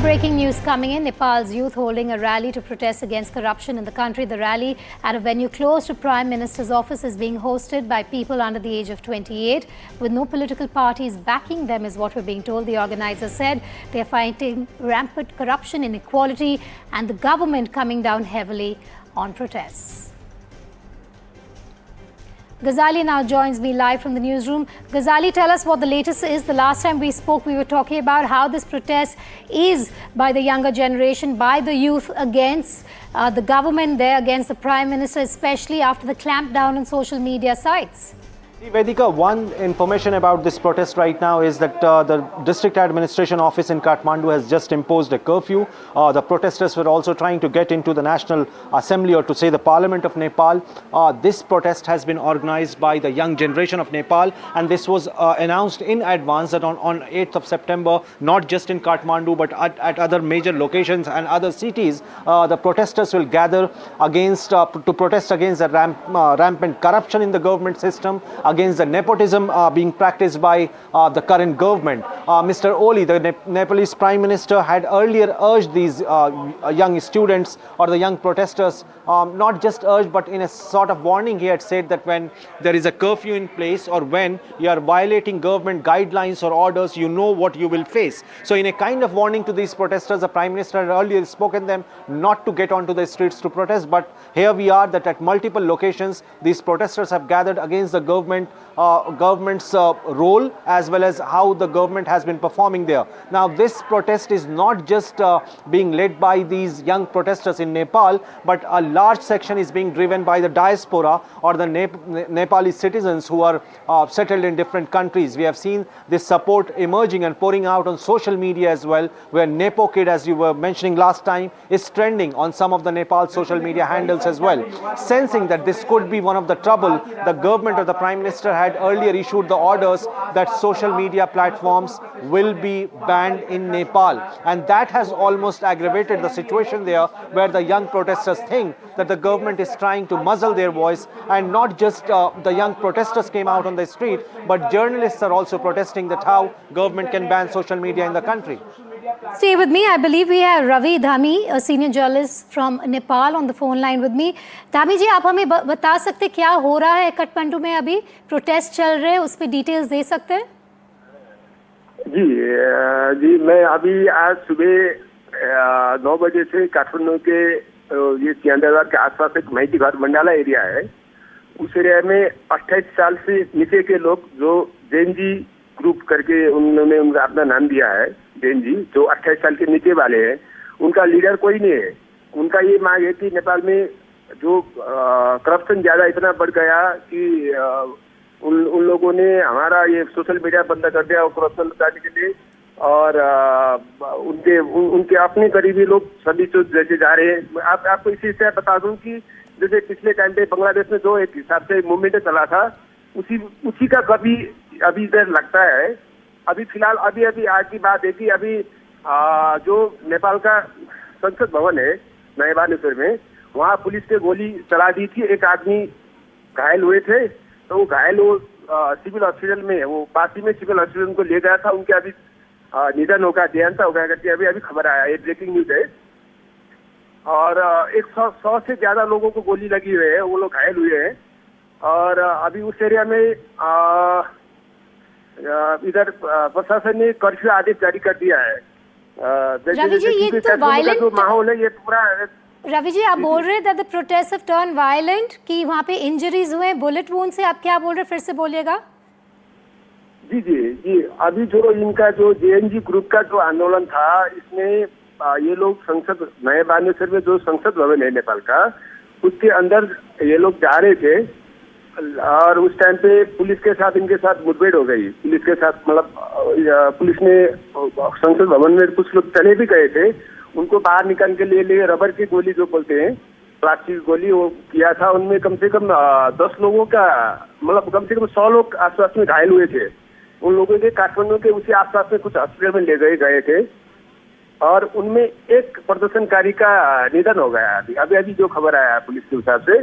Breaking news coming in. Nepal's youth holding a rally to protest against corruption in the country. The rally at a venue close to Prime Minister's office is being hosted by people under the age of 28 with no political parties backing them, is what we're being told. The organizers said they're fighting rampant corruption, inequality and the government coming down heavily on protests. Ghazali now joins me live from the newsroom. Ghazali, tell us what the latest is. The last time we spoke, we were talking about how this protest is by the younger generation, by the youth against the government there, against the Prime Minister, especially after the clampdown on social media sites. Vedika, one information about this protest right now is that the district administration office in Kathmandu has just imposed a curfew. The protesters were also trying to get into the National Assembly, or to say the Parliament of Nepal. This protest has been organized by the young generation of Nepal, and this was announced in advance that on 8th of September, not just in Kathmandu but at other major locations and other cities, the protesters will gather against to protest against the rampant corruption in the government system, against the nepotism being practiced by the current government. Mr. Oli, the Nepalese Prime Minister, had earlier urged these young students or the young protesters, not just urged but in a sort of warning. He had said that when there is a curfew in place or when you are violating government guidelines or orders, you know what you will face. So in a kind of warning to these protesters, the Prime Minister had earlier spoken them not to get onto the streets to protest, but here we are that at multiple locations these protesters have gathered against the government's role as well as how the government has been performing there. Now this protest is not just being led by these young protesters in Nepal, but a large section is being driven by the diaspora or the Nepali citizens who are settled in different countries. We have seen this support emerging and pouring out on social media as well, where Nepo Kid, as you were mentioning last time, is trending on some of the Nepal social media handles as well. Sensing that this could be one of the trouble, the government or the Prime Minister had earlier issued the orders that social media platforms will be banned in Nepal, and that has almost aggravated the situation there, where the young protesters think that the government is trying to muzzle their voice. And not just the young protesters came out on the street, but journalists are also protesting that how government can ban social media in the country. Stay with me. I believe we have Ravi Dhami, a senior journalist from Nepal, on the phone line with me. Dhami जी, आप हमें बता सकते क्या हो रहा है काठमांडू में? अभी प्रोटेस्ट चल रहे हैं, उस पर डिटेल्स दे सकते हैं? जी मैं अभी आज सुबह 9 बजे से काठमांडू के ये सियांदरबार के आसपास एक मैती घर मंडाला एरिया है, उस एरिया में 28 साल से नीचे के लोग, जो जैन जी ग्रुप करके उन्होंने उनका अपना नाम दिया है, जैन जी, जो 28 साल के नीचे वाले हैं, उनका लीडर कोई नहीं है। उनका ये मांग है कि नेपाल में जो करप्शन ज्यादा इतना बढ़ गया कि उन लोगों ने हमारा ये सोशल मीडिया बंद कर दिया और करप्शन हटाने के लिए, और उनके अपने करीबी लोग सभी तो जैसे जा रहे हैं। आपको इसी से बता दूं कि जैसे पिछले टाइम पे बांग्लादेश में जो एक हिसाब से मूवमेंट चला था, उसी का कभी अभी इधर लगता है। अभी फिलहाल अभी आज की बात है कि अभी जो नेपाल का संसद भवन है नए बानेश्वर में, वहाँ पुलिस ने गोली चला दी थी, एक आदमी घायल हुए थे, तो वो घायल सिविल हॉस्पिटल में, वो पासी में सिविल हॉस्पिटल को ले गया था, उनके अभी निधन होगा, देहांत हो गया करके अभी खबर आया, ये ब्रेकिंग न्यूज है। और 100 से ज्यादा लोगों को गोली लगी हुई है, वो लोग घायल हुए हैं, और अभी उस एरिया में इधर प्रशासन ने कर्फ्यू आदेश जारी कर दिया है। रवि जी, ये तो वायलेंट जो माहौल है ये पूरा। रवि जी, आप बोल रहे हैं that the protests have turned violent, कि वहाँ पे इंजरीज हुए, बुलेट वुंड से, आप क्या बोल रहे हैं, फिर से बोलिएगा? जी अभी जो इनका जो जेएनजी ग्रुप का जो आंदोलन था, इसमें ये लोग संसद नए बानेश्वर में जो संसद भवन है नेपाल का, उसके अंदर ये लोग जा रहे थे, और उस टाइम पे पुलिस के साथ इनके साथ मुठभेड़ हो गई। पुलिस के साथ मतलब पुलिस ने संसद भवन में कुछ लोग चले भी गए थे, उनको बाहर निकालने के लिए रबर की गोली जो बोलते हैं, प्लास्टिक गोली, वो किया था। उनमें कम से कम 10 लोगों का, मतलब कम से कम 100 लोग आसपास में घायल हुए थे। उन लोगों के काठमांडू के उसी आसपास में कुछ हॉस्पिटल में ले गए थे, और उनमें एक प्रदर्शनकारी का निधन हो गया। अभी जो खबर आया पुलिस के हिसाब से,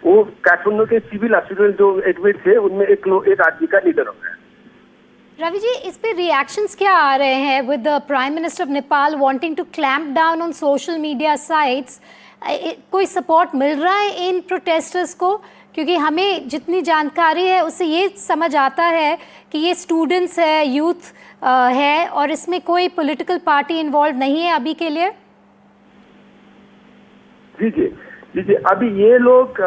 वो काठमांडू के सिविल हॉस्पिटल जो एडमिट थे, उनमें एक आदमी का निधन हो गया। रवि जी, इस पे रिएक्शंस क्या आ रहे हैं with the prime minister of Nepal wanting to clamp down on social media sites? कोई सपोर्ट मिल रहा है इन प्रोटेस्टर्स को? क्योंकि हमें जितनी जानकारी है उससे ये समझ आता है कि ये स्टूडेंट्स है, यूथ है, और इसमें कोई पॉलिटिकल पार्टी इन्वॉल्व नहीं है अभी के लिए। जी जी जी जी, अभी ये लोग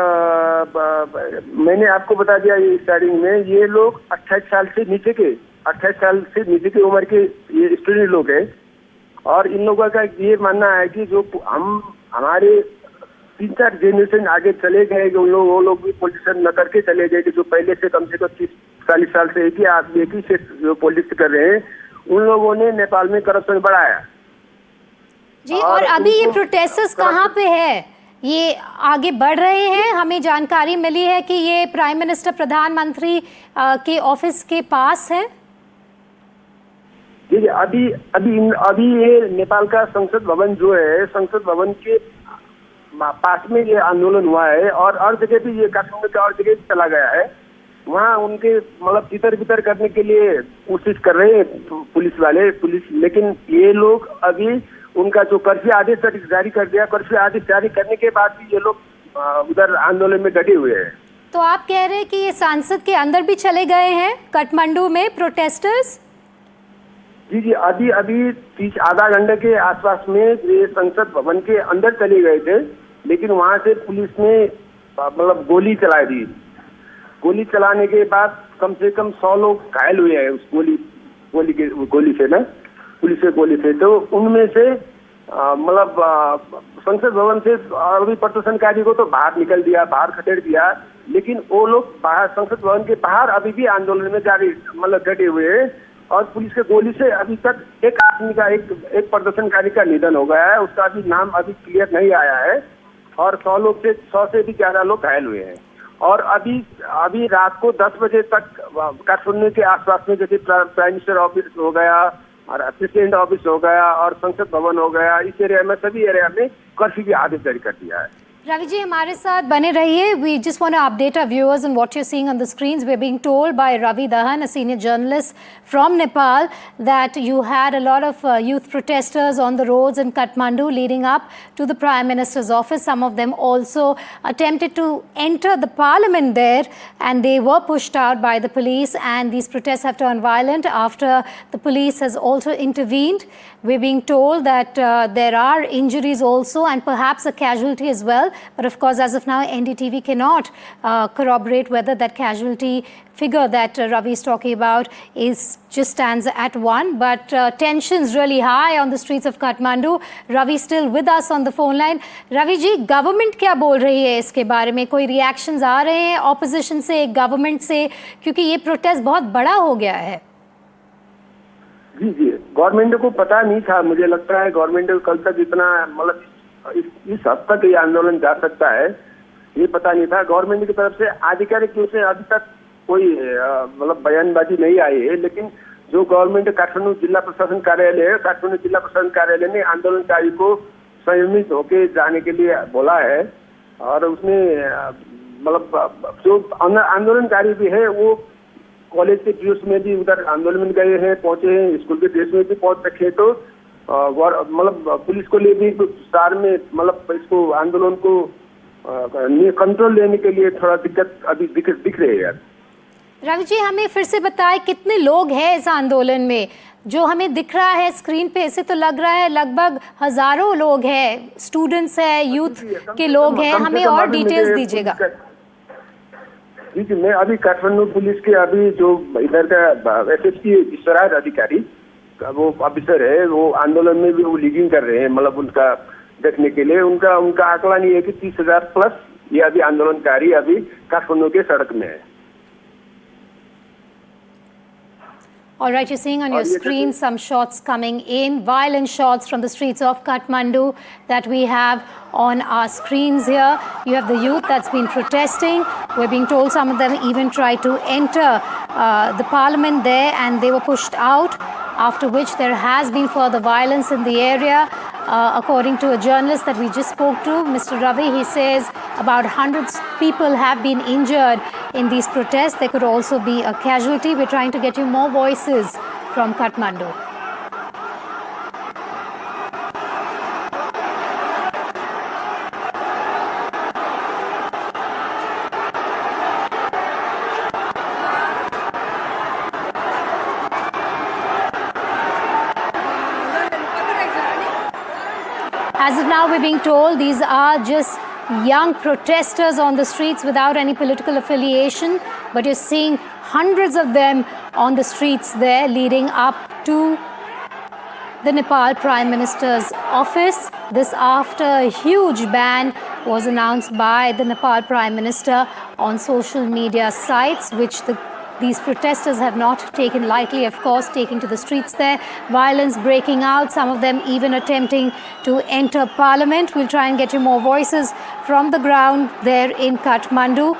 मैंने आपको बता दिया ये स्टार्टिंग में, ये लोग 28 साल से नीचे की उम्र के ये स्टूडेंट लोग हैं। और इन लोगों का ये मानना है कि जो हम हमारे 3-4 जनरेशन आगे चले गए, वो लोग भी पॉलिटिशियन न करके चले गए, कि जो पहले से कम 30-40 साल से एक ही से जो पॉलिटिक्स कर रहे हैं, उन लोगों ने नेपाल में करप्शन बढ़ाया जी। और अभी ये प्रोटेस्टर्स कहाँ पे है? ये आगे बढ़ रहे हैं? हमें जानकारी मिली है कि ये प्राइम मिनिस्टर, प्रधानमंत्री के ऑफिस के पास है। जी, अभी ये नेपाल का संसद भवन जो है, संसद भवन के पास में ये आंदोलन हुआ है। और जगह भी ये काठमांडू के और जगह भी चला गया है। वहाँ उनके मतलब तितर बितर करने के लिए कोशिश कर रहे हैं पुलिस, लेकिन ये लोग अभी उनका जो कर्फ्यू आदेश जारी कर दिया, कर्फ्यू आदेश जारी करने के बाद भी ये लोग उधर आंदोलन में डटे हुए हैं। तो आप कह रहे हैं कि ये संसद के अंदर भी चले गए हैं काठमांडू में प्रोटेस्टर्स? जी, अभी आधा घंटे के आसपास में ये संसद भवन के अंदर चले गए थे, लेकिन वहां से पुलिस ने मतलब गोली चला दी। गोली चलाने के बाद कम से कम 100 लोग घायल हुए हैं उस गोली से ना, पुलिस के गोली से। तो उनमें से मतलब संसद भवन से अभी प्रदर्शनकारी को तो बाहर खदेड़ दिया, लेकिन वो लोग बाहर संसद भवन के बाहर अभी भी आंदोलन में जारी मतलब डटे हुए हैं। और पुलिस के गोली से अभी तक एक आदमी का एक प्रदर्शनकारी का निधन हो गया है, उसका अभी नाम अभी क्लियर नहीं आया है। और 100 से भी ज्यादा लोग घायल हुए हैं। और अभी रात को 10 बजे तक काठमांडू के आसपास में जैसे प्राइम मिनिस्टर ऑफिस हो गया और प्रेसिडेंट ऑफिस हो गया और संसद भवन हो गया, इस एरिया में सभी एरिया में कर्फ्यू की आदेश जारी कर दिया है। Ravi ji, हमारे साथ बने रहिए. We just want to update our viewers on what you're seeing on the screens. We're being told by Ravi Dahan, a senior journalist from Nepal, that you had a lot of youth protesters on the roads in Kathmandu leading up to the Prime Minister's office. Some of them also attempted to enter the parliament there, and they were pushed out by the police, and these protests have turned violent after the police has also intervened. We're being told that there are injuries also and perhaps a casualty as well. But of course, as of now, NDTV cannot corroborate whether that casualty figure that Ravi is talking about just stands at 1. But tensions really high on the streets of Kathmandu. Ravi still with us on the phone line. Ravi ji, government क्या बोल रही है इसके बारे में? कोई reactions आ रहे हैं opposition से, government से? क्योंकि ये protest बहुत बड़ा हो गया है. जी, गवर्नमेंट को पता नहीं था। मुझे लगता है गवर्नमेंट को कल तक इतना मतलब इस हद तक ये आंदोलन जा सकता है, ये पता नहीं था। गवर्नमेंट की तरफ से आधिकारिक रूप से अभी तक कोई मतलब बयानबाजी नहीं आई है, लेकिन जो गवर्नमेंट काठमांडू जिला प्रशासन कार्यालय है, काठमांडू जिला प्रशासन कार्यालय ने आंदोलनकारी को संयमित होकर जाने के लिए बोला है। और उसमें मतलब जो आंदोलनकारी भी है वो कॉलेज के ड्रेस में भी उधर आंदोलन में गए हैं, पहुंचे हैं, स्कूल के ड्रेस में भी पहुंच रखे हैं। तो मतलब पुलिस को लिए भी शहर में मतलब इसको आंदोलन को कंट्रोल लेने के लिए थोड़ा दिक्कत अभी दिख रही है यार। रवि जी, हमें फिर से बताएं कितने लोग हैं इस आंदोलन में? जो हमें दिख रहा है स्क्रीन पे, इससे तो लग रहा है लगभग हजारों लोग हैं, स्टूडेंट्स हैं, यूथ के लोग हैं। हमें और डिटेल्स दीजिएगा। जी, मैं अभी काठमांडू पुलिस के अभी जो इधर का SSP ईश्वराज अधिकारी वो ऑफिसर है, वो आंदोलन में भी वो लीडिंग कर रहे हैं। मतलब उनका देखने के लिए उनका आंकड़ा नहीं है कि 30,000 प्लस ये अभी आंदोलनकारी अभी काठमांडू के सड़क में है। All right, you're seeing on your screen some shots coming in, violent shots from the streets of Kathmandu that we have on our screens here. You have the youth that's been protesting. We're being told some of them even tried to enter the parliament there and they were pushed out, after which there has been further violence in the area. According to a journalist that we just spoke to, Mr. Ravi, he says about 100 people have been injured in these protests. There could also be a casualty. We're trying to get you more voices from Kathmandu. As of now, we're being told these are just young protesters on the streets without any political affiliation, but you're seeing hundreds of them on the streets there leading up to the Nepal Prime Minister's office. This after a huge ban was announced by the Nepal Prime Minister on social media sites, which these protesters have not taken lightly, of course, taking to the streets there. Violence breaking out, some of them even attempting to enter Parliament. We'll try and get you more voices from the ground there in Kathmandu.